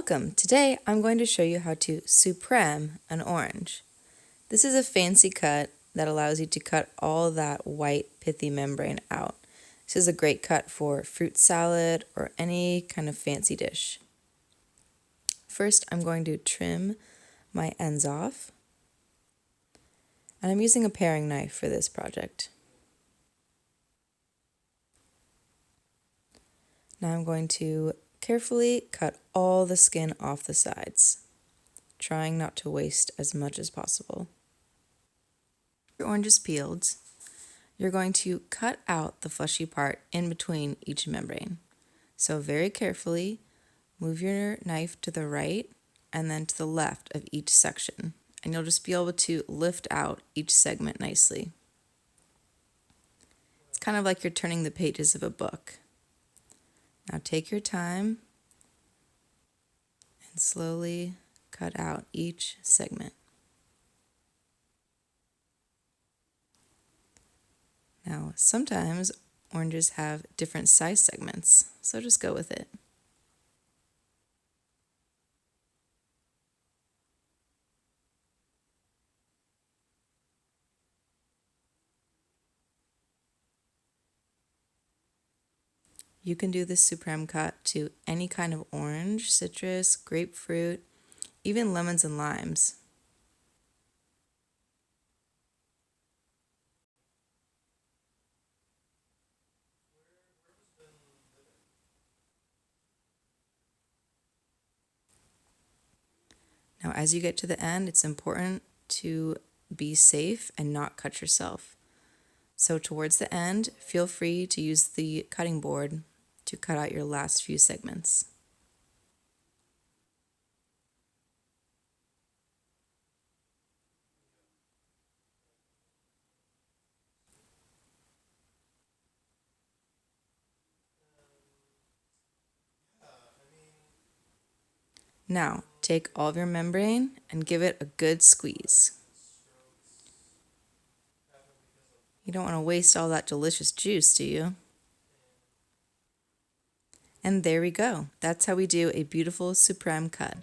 Welcome! Today I'm going to show you how to supreme an orange. This is a fancy cut that allows you to cut all that white pithy membrane out. This is a great cut for fruit salad or any kind of fancy dish. First I'm going to trim my ends off, and I'm using a paring knife for this project. Now I'm going to carefully cut all the skin off the sides, trying not to waste as much as possible. Your orange is peeled. You're going to cut out the fleshy part in between each membrane. So very carefully, move your knife to the right and then to the left of each section, and you'll just be able to lift out each segment nicely. It's kind of like you're turning the pages of a book. Now take your time and slowly cut out each segment. Now, sometimes oranges have different size segments, so just go with it. You can do this supreme cut to any kind of orange, citrus, grapefruit, even lemons and limes. Now, as you get to the end, it's important to be safe and not cut yourself. So towards the end, feel free to use the cutting board to cut out your last few segments. Now, take all of your membrane and give it a good squeeze. You don't want to waste all that delicious juice, do you? And there we go. That's how we do a beautiful supreme cut.